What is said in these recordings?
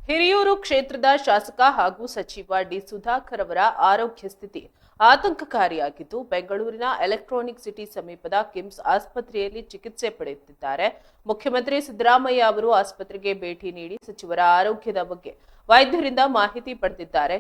ಹಿರಿಯೂರು ಕ್ಷೇತ್ರದ ಶಾಸಕ ಹಾಗೂ ಸಚಿವ ಡಿ ಸುಧಾಕರ್ ಅವರ ಆರೋಗ್ಯ ಸ್ಥಿತಿ ಆತಂಕಕಾರಿಯಾಗಿದ್ದು ಬೆಂಗಳೂರಿನ ಎಲೆಕ್ಟ್ರಾನಿಕ್ ಸಿಟಿ ಸಮೀಪದ ಕಿಮ್ಸ್ ಆಸ್ಪತ್ರೆಯಲ್ಲಿ ಚಿಕಿತ್ಸೆ ಪಡೆಯುತ್ತಿದ್ದಾರೆ. ಮುಖ್ಯಮಂತ್ರಿ ಸಿದ್ದರಾಮಯ್ಯ ಅವರು ಆಸ್ಪತ್ರೆಗೆ ಭೇಟಿ ನೀಡಿ ಸಚಿವರ ಆರೋಗ್ಯದ ಬಗ್ಗೆ ವೈದ್ಯರಿಂದ ಮಾಹಿತಿ ಪಡೆದಿದ್ದಾರೆ.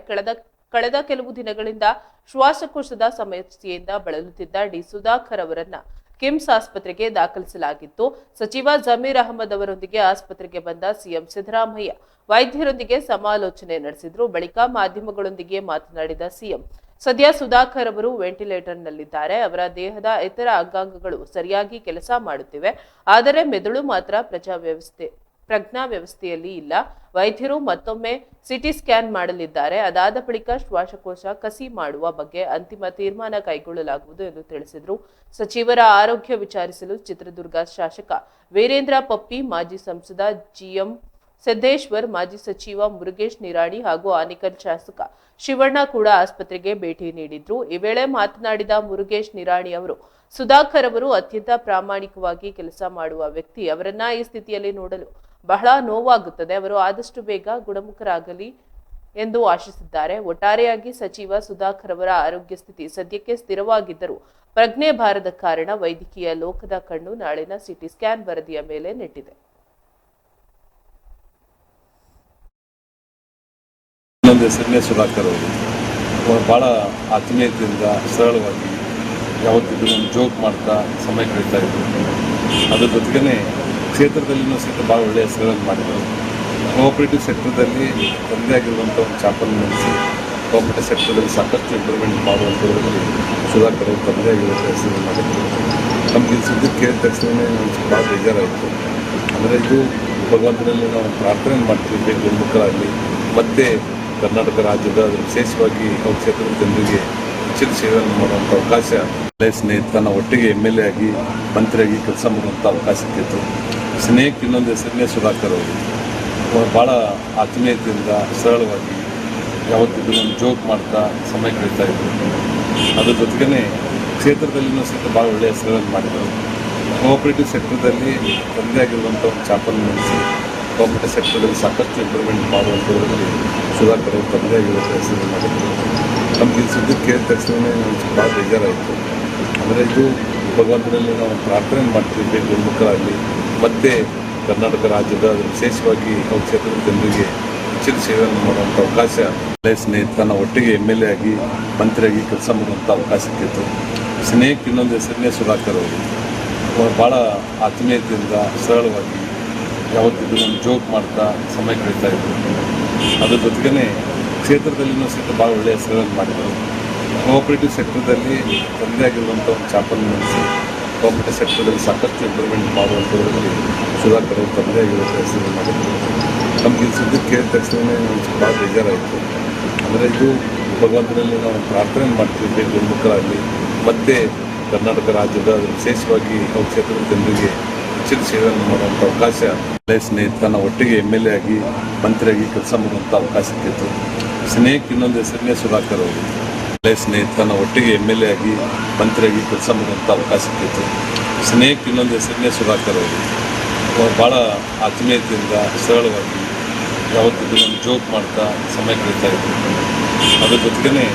ಕಳೆದ ಕೆಲವು ದಿನಗಳಿಂದ ಶ್ವಾಸಕೋಶದ ಸಮಸ್ಯೆಯಿಂದ ಬಳಲುತ್ತಿದ್ದ ಡಿ ಸುಧಾಕರ್ ಅವರನ್ನ ಕಿಮ್ಸ್ ಆಸ್ಪತ್ರೆಗೆ ದಾಖಲಿಸಲಾಗಿತ್ತು. ಸಚಿವ ಜಮೀರ್ ಅಹಮದ್ ಅವರೊಂದಿಗೆ ಆಸ್ಪತ್ರೆಗೆ ಬಂದ ಸಿಎಂ ಸಿದ್ದರಾಮಯ್ಯ ವೈದ್ಯರೊಂದಿಗೆ ಸಮಾಲೋಚನೆ ನಡೆಸಿದ್ರು. ಬಳಿಕ ಮಾಧ್ಯಮಗಳೊಂದಿಗೆ ಮಾತನಾಡಿದ ಸಿಎಂ, ಸದ್ಯ ಸುಧಾಕರ್ ಅವರು ವೆಂಟಿಲೇಟರ್ನಲ್ಲಿದ್ದಾರೆ. ಅವರ ದೇಹದ ಇತರ ಅಂಗಾಂಗಗಳು ಸರಿಯಾಗಿ ಕೆಲಸ ಮಾಡುತ್ತಿವೆ, ಆದರೆ ಮೆದುಳು ಮಾತ್ರ ಪ್ರಜ್ಞಾ ವ್ಯವಸ್ಥೆಯಲ್ಲಿ ಇಲ್ಲ. ವೈದ್ಯರು ಮತ್ತೊಮ್ಮೆ ಸಿಟಿ ಸ್ಕ್ಯಾನ್ ಮಾಡಲಿದ್ದಾರೆ. ಅದಾದ ಬಳಿಕ ಶ್ವಾಸಕೋಶ ಕಸಿ ಮಾಡುವ ಬಗ್ಗೆ ಅಂತಿಮ ತೀರ್ಮಾನ ಕೈಗೊಳ್ಳಲಾಗುವುದು ಎಂದು ತಿಳಿಸಿದರು. ಸಚಿವರ ಆರೋಗ್ಯ ವಿಚಾರಿಸಲು ಚಿತ್ರದುರ್ಗ ಶಾಸಕ ವೀರೇಂದ್ರ ಪಪ್ಪಿ, ಮಾಜಿ ಸಂಸದ ಜಿಎಂ ಸಿದ್ದೇಶ್ವರ್, ಮಾಜಿ ಸಚಿವ ಮುರುಗೇಶ್ ನಿರಾಣಿ ಹಾಗೂ ಆನೇಕಲ್ ಶಾಸಕ ಶಿವಣ್ಣ ಕೂಡ ಆಸ್ಪತ್ರೆಗೆ ಭೇಟಿ ನೀಡಿದ್ರು. ಈ ವೇಳೆ ಮಾತನಾಡಿದ ಮುರುಗೇಶ್ ನಿರಾಣಿ ಅವರು, ಸುಧಾಕರ್ ಅವರು ಅತ್ಯಂತ ಪ್ರಾಮಾಣಿಕವಾಗಿ ಕೆಲಸ ಮಾಡುವ ವ್ಯಕ್ತಿ. ಅವರನ್ನ ಈ ಸ್ಥಿತಿಯಲ್ಲಿ ನೋಡಲು ಬಹಳ ನೋವಾಗುತ್ತದೆ. ಅವರು ಆದಷ್ಟು ಬೇಗ ಗುಣಮುಖರಾಗಲಿ ಎಂದು ಆಶಿಸಿದ್ದಾರೆ. ಒಟ್ಟಾರೆಯಾಗಿ ಸಚಿವ ಸುಧಾಕರ್ ಅವರ ಆರೋಗ್ಯ ಸ್ಥಿತಿ ಸದ್ಯಕ್ಕೆ ಸ್ಥಿರವಾಗಿದ್ದರೂ ಪ್ರಜ್ಞೆ ಬಾರದ ಕಾರಣ ವೈದ್ಯಕೀಯ ಲೋಕದ ಕಣ್ಣು ನಾಳಿನ ಸಿಟಿ ಸ್ಕ್ಯಾನ್ ವರದಿಯ ಮೇಲೆ ನೆಟ್ಟಿದೆ. ಹೆಸರನ್ನೇ ಸುಧಾಕರ್ ಅವರು ಭಾಳ ಆತ್ಮೀಯತೆಯಿಂದ ಸರಳವಾಗಿ ಯಾವತ್ತಿದ್ರು ಒಂದು ಜೋಕ್ ಮಾಡ್ತಾ ಸಮಯ ಕಳೀತಾ ಇದ್ರು. ಅದ್ರ ಜೊತೆಗೇ ಕ್ಷೇತ್ರದಲ್ಲಿನೂ ಸಹಿತ ಭಾಳ ಒಳ್ಳೆಯ ಹೆಸರುಗಳನ್ನು ಮಾಡಿದರು. ಕೋಆಪರೇಟಿವ್ ಸೆಕ್ಟರ್ದಲ್ಲಿ ತಂದೆ ಆಗಿರುವಂಥ ಒಂದು ಚಾಪನ್ನು ನಡೆಸಿ ಕೋಆಪರೇಟಿವ್ ಸೆಕ್ಟರ್ದಲ್ಲಿ ಸಾಕಷ್ಟು ಇಂಪ್ರೂವ್ಮೆಂಟ್ ಮಾಡುವಂಥದ್ರಲ್ಲಿ ಸುಧಾಕರ್ ಅವರು ತಂದೆ ಆಗಿರುವಂಥ ಹೆಸರನ್ನು ಮಾಡಿದರು. ನಮಗೆ ಈ ಸುದ್ದಿ ಕೇಳಿದ ತಕ್ಷಣವೇ ನಮಗೆ ಭಾಳ ಬೇಜಾರಾಯಿತು. ಅಂದರೆ ಇದು ಭಗವಂತನಲ್ಲಿ ನಾವು ಪ್ರಾರ್ಥನೆ ಮಾಡ್ತೀವಿ, ಗುಣಮುಖರಾಗಲಿ. ಮತ್ತು ಕರ್ನಾಟಕ ರಾಜ್ಯದ ವಿಶೇಷವಾಗಿ ಅವ್ರ ಕ್ಷೇತ್ರದ ಜನರಿಗೆ ಹೆಚ್ಚಿನ ಸೇವೆಯನ್ನು ಮಾಡುವಂಥ ಅವಕಾಶ, ಸ್ನೇಹಿತನ ಒಟ್ಟಿಗೆ MLA ಆಗಿ ಮಂತ್ರಿಯಾಗಿ ಕೆಲಸ ಮಾಡುವಂಥ ಅವಕಾಶ ಸಿಕ್ಕಿತ್ತು. ಸ್ನೇಹಕ್ಕೆ ಇನ್ನೊಂದು ಹೆಸರನ್ನೇ ಸುಧಾಕರ್ ಅವರು ಭಾಳ ಆತ್ಮೀಯತೆಯಿಂದ ಸರಳವಾಗಿ ಯಾವತ್ತಿದ್ರು ಒಂದು ಜೋಕ್ ಮಾಡ್ತಾ ಸಮಯ ಕಳೀತಾ ಇದ್ರು. ಅದ್ರ ಜೊತೆಗೇ ಕ್ಷೇತ್ರದಲ್ಲಿನೂ ಸಹಿತ ಭಾಳ ಒಳ್ಳೆಯ ಹೆಸರುಗಳನ್ನು ಮಾಡಿದರು. ಕೋಆಪರೇಟಿವ್ ಸೆಕ್ಟರ್ದಲ್ಲಿ ತಂದೆ ಆಗಿರುವಂಥ ಒಂದು ಚಾಪನ್ನು ನಡೆಸಿ ಕೋಆಪರೇಟಿವ್ ಸೆಕ್ಟರ್ದಲ್ಲಿ ಸಾಕಷ್ಟು ಇಂಪ್ರೂವ್ಮೆಂಟ್ ಮಾಡುವಂಥದ್ರಲ್ಲಿ ಸುಧಾಕರ್ ಅವರು ತಂದೆ ಆಗಿರುವಂಥ ಹೆಸರನ್ನು ಮಾಡಿದರು. ನಮಗೆ ಈ ಸುದ್ದಿ ಕೇಳಿದ ತಕ್ಷಣವೇ ನಮಗೆ ಭಾಳ ಬೇಜಾರಾಯಿತು. ಅಂದರೆ ಇದು ಭಗವಂತನಲ್ಲಿ ನಾವು ಪ್ರಾರ್ಥನೆ ಮಾಡ್ತೀವಿ, ಗುಣಮುಖರಾಗಲಿ. ಮತ್ತು ಕರ್ನಾಟಕ ರಾಜ್ಯದ ವಿಶೇಷವಾಗಿ ಅವ್ರ ಕ್ಷೇತ್ರದ ಜನರಿಗೆ ಹೆಚ್ಚಿನ ಸೇವೆಯನ್ನು ಮಾಡುವಂಥ ಅವಕಾಶ, ಸ್ನೇಹಿತನ ಒಟ್ಟಿಗೆ MLA ಆಗಿ ಮಂತ್ರಿಯಾಗಿ ಕೆಲಸ ಮಾಡುವಂಥ ಅವಕಾಶ ಸಿಕ್ಕಿತ್ತು. ಸ್ನೇಹಕ್ಕೆ ಇನ್ನೊಂದು ಹೆಸರನ್ನೇ ಸುಧಾಕರ್ ಅವರು ಭಾಳ ಆತ್ಮೀಯತೆಯಿಂದ ಸರಳವಾಗಿ ಯಾವತ್ತಿದ್ರು ಒಂದು ಜೋಕ್ ಮಾಡ್ತಾ ಸಮಯ ಕಳೀತಾ ಇದ್ರು. ಅದ್ರ ಜೊತೆಗೇ ಕ್ಷೇತ್ರದಲ್ಲಿನೂ ಸಹಿತ ಭಾಳ ಒಳ್ಳೆಯ ಹೆಸರುಗಳನ್ನು ಮಾಡಿದರು. ಕೋಆಪರೇಟಿವ್ ಸೆಕ್ಟರ್ದಲ್ಲಿ ತಂದೆ ಆಗಿರುವಂಥ ಒಂದು ಚಾಪನ್ನು ನಡೆಸಿ ಕೋಆಪರೇಟಿವ್ ಸೆಕ್ಟರ್ದಲ್ಲಿ ಸಾಕಷ್ಟು ಇಂಪ್ರೂವ್ಮೆಂಟ್ ಮಾಡುವಂಥದ್ರಲ್ಲಿ ಸುಧಾಕರ್ ಅವರು ತಂದೆ ಆಗಿರುವಂಥ ಹೆಸರನ್ನು ಮಾಡಿದರು. ನಮಗೆ ಈ ಸುದ್ದಿ ಕೇಳಿದ ತಕ್ಷಣವೇ ನಮಗೆ ಭಾಳ ಬೇಜಾರಾಯಿತು. ಅಂದರೆ ಇದು ಭಗವಂತನಲ್ಲಿ ನಾವು ಪ್ರಾರ್ಥನೆ ಮಾಡ್ತೀವಿ, ಗುಣಮುಖರಾಗಲಿ. ಮತ್ತು ಕರ್ನಾಟಕ ರಾಜ್ಯದ ವಿಶೇಷವಾಗಿ ಅವ್ರ ಕ್ಷೇತ್ರದ ಜನರಿಗೆ ಹೆಚ್ಚಿನ ಸೇವೆಯನ್ನು ಮಾಡುವಂಥ ಅವಕಾಶ, ಸ್ನೇಹಿತನ ಒಟ್ಟಿಗೆ MLA ಆಗಿ ಮಂತ್ರಿಯಾಗಿ ಕೆಲಸ ಮಾಡುವಂಥ ಅವಕಾಶ ಸಿಕ್ಕಿತ್ತು. ಸ್ನೇಹಕ್ಕೆ ಇನ್ನೊಂದು ಹೆಸರನ್ನೇ ಸುಧಾಕರ್ ಅವರು ಸ್ನೇಹಿತನ ಒಟ್ಟಿಗೆ MLA ಆಗಿ ಮಂತ್ರಿಯಾಗಿ ಕೆಲಸ ಮಾಡುವಂಥ ಅವಕಾಶ ಸಿಕ್ಕಿತ್ತು. ಸ್ನೇಹಕ್ಕೆ ಇನ್ನೊಂದು ಹೆಸರನ್ನೇ ಸುಧಾಕರ್ ಅವರು ಭಾಳ ಆತ್ಮೀಯತೆಯಿಂದ ಸರಳವಾಗಿ ಯಾವತ್ತಿದ್ರು ಒಂದು ಜೋಕ್ ಮಾಡ್ತಾ ಸಮಯ ಕಳೀತಾ ಇದ್ರು. ಅದ್ರ ಜೊತೆಗೇ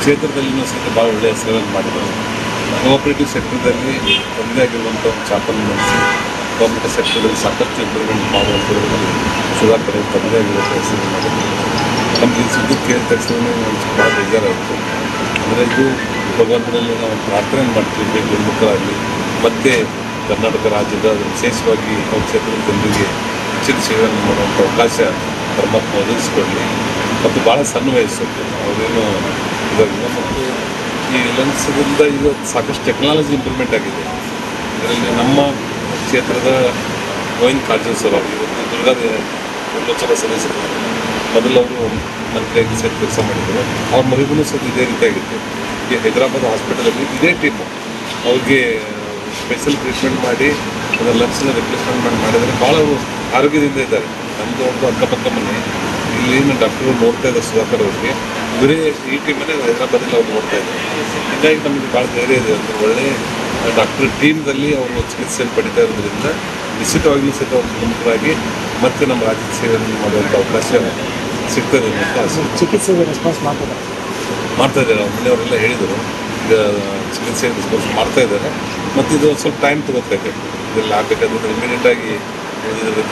ಕ್ಷೇತ್ರದಲ್ಲಿನೂ ಸಹಿತ ಭಾಳ ಒಳ್ಳೆಯ ಹೆಸರುಗಳನ್ನು ಮಾಡಿದರು. ಕೋಆಪರೇಟಿವ್ ಸೆಕ್ಟರ್ದಲ್ಲಿ ತಂದೆ ಆಗಿರುವಂಥ ಒಂದು ಚಾಪನ್ನು ನಡೆಸಿ ಕೋಆಪರೇಟಿವ್ ಸೆಕ್ಟರ್ದಲ್ಲಿ ಸಾಕಷ್ಟು ಇಂಪ್ರೂವ್ಮೆಂಟ್ ಮಾಡುವಂಥದ್ರಲ್ಲಿ ಸುಧಾಕರ್ ಅವರು ತಂದೆ ಆಗಿರುವಂಥ ಹೆಸರನ್ನು ಮಾಡಿದರು. ನಮಗೆ ಈ ಸುದ್ದಿ ಕೇಳಿದ ತಕ್ಷಣವೇ ನಮಗೆ ಭಾಳ ಬೇಜಾರಾಯಿತು. ಅಂದರೆ ಇದು ಭಗವಂತನಲ್ಲಿ ನಾವು ಪ್ರಾರ್ಥನೆ ಮಾಡ್ತೀವಿ, ಗುಣಮುಖರಾಗಲಿ. ಮತ್ತು ಕರ್ನಾಟಕ ರಾಜ್ಯದ ವಿಶೇಷವಾಗಿ ಅವ್ರ ಕ್ಷೇತ್ರದ ಜನರಿಗೆ ಹೆಚ್ಚಿನ ಸೇವೆಯನ್ನು ಮಾಡುವಂಥ ಅವಕಾಶ ಪರಮಾತ್ಮ ಒದಗಿಸ್ಕೊಡಲಿ. ಮತ್ತು ಭಾಳ ಸಣ್ಣ ವಯಸ್ಸು ಅವರೇನು ಇದಾಗಿಲ್ಲ. ಮತ್ತು ಈ ಲಂಗ್ಸ್ದಿಂದ ಈಗ ಸಾಕಷ್ಟು ಟೆಕ್ನಾಲಜಿ ಇಂಪ್ರೂವ್ಮೆಂಟ್ ಆಗಿದೆ. ಇದರಲ್ಲಿ ನಮ್ಮ ಕ್ಷೇತ್ರದ ಗೋವಿಂದ ಕಾರಜೋಳ ಸರ್ ಅವರು ಇವತ್ತು ದುರ್ಗಾದ ಲೋಕಸಭಾ ಸದಸ್ಯರು, ಮೊದಲು ಅವರು ಮಂತ್ರಿಯಾಗಿ ಸಹಿತ ಕೆಲಸ ಮಾಡಿದರು. ಅವ್ರ ಮಗುಗೂ ಸಹ ಇದೇ ರೀತಿಯಾಗಿತ್ತು. ಈ ಹೈದರಾಬಾದ್ ಹಾಸ್ಪಿಟಲಲ್ಲಿ ಇದೇ ಟೀಮು ಅವ್ರಿಗೆ ಸ್ಪೆಷಲ್ ಟ್ರೀಟ್ಮೆಂಟ್ ಮಾಡಿ ಅದರ ಲಂಗ್ಸನ್ನ ರಿಪ್ಲೇಸ್ಮೆಂಟ್ ಮಾಡಿದರೆ ಭಾಳ ಆರೋಗ್ಯದಿಂದ ಇದ್ದಾರೆ. ನಮ್ಮದು ಒಂದು ಅಕ್ಕಪಕ್ಕ ಮನೆ ಇಲ್ಲಿನ ಡಾಕ್ಟರ್ ನೋಡ್ತಾ ಇದ್ದಾರೆ ಸುಧಾಕರ್ ಅವ್ರಿಗೆ. ಇವರೇ ಈ ಟೀಮನ್ನೇ ಹೈದರಾಬಾದಲ್ಲಿ ಅವ್ರು ನೋಡ್ತಾ ಇದ್ದಾರೆ. ಹೀಗಾಗಿ ನಮಗೆ ಭಾಳ ಧೈರ್ಯ ಇದೆ. ಒಂದು ಒಳ್ಳೆಯ ಡಾಕ್ಟರ್ ಟೀಮ್ದಲ್ಲಿ ಅವರು ಚಿಕಿತ್ಸೆಯನ್ನು ಪಡಿತಾ ಇರೋದ್ರಿಂದ ನಿಶ್ಚಿತವಾಗಿಯೂ ಸಹಿತ ಅವರು ಪ್ರಮುಖರಾಗಿ ಮತ್ತೆ ನಮ್ಮ ರಾಜ್ಯದ ಸೇವೆಯನ್ನು ಮಾಡುವಂಥ ಅವಕಾಶ ಸಿಗ್ತದೆ ಅಂತ ಆಸೆ. ಚಿಕಿತ್ಸೆಗೆ ರೆಸ್ಪಾನ್ಸ್ ಮಾಡ್ತಾ ಇದ್ದಾರೆ. ಮನೆಯವರೆಲ್ಲ ಹೇಳಿದರು, ಈಗ ಚಿಕಿತ್ಸೆಗೆ ರೆಸ್ಪಾನ್ಸ್ ಮಾಡ್ತಾ ಇದ್ದಾರೆ. ಮತ್ತು ಇದು ಸ್ವಲ್ಪ ಟೈಮ್ ತಗೋತಾ ಇದೆ. ಇದೆಲ್ಲ ಆಗಬೇಕಾದ್ರೆ ಇಮಿಡಿಯೇಟಾಗಿ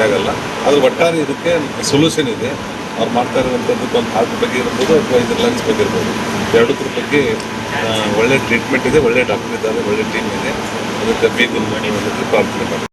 ಆಗಲ್ಲ. ಆದರೆ ಒಟ್ಟಾರೆ ಇದಕ್ಕೆ ಸೊಲ್ಯೂಷನ್ ಇದೆ. ಅವ್ರು ಮಾಡ್ತಾ ಇರುವಂಥದ್ದಕ್ಕೆ ಒಂದು ಹಾರ್ಟ್ ಬಗ್ಗೆ ಇರ್ಬೋದು ಅಥವಾ ಇದ್ರ ಲಂಗ್ಸ್ ಬಗ್ಗೆ ಇರ್ಬೋದು, ಎರಡದ್ರ ಬಗ್ಗೆ ಒಳ್ಳೆ ಟ್ರೀಟ್ಮೆಂಟ್ ಇದೆ, ಒಳ್ಳೆ ಡಾಕ್ಟರ್ ಇದ್ದಾರೆ, ಒಳ್ಳೆ ಟೀಮ್ ಇದೆ. ಅದಕ್ಕೆ ಬೇಗ ಪ್ರಾರ್ಥನೆ ಮಾಡಿ.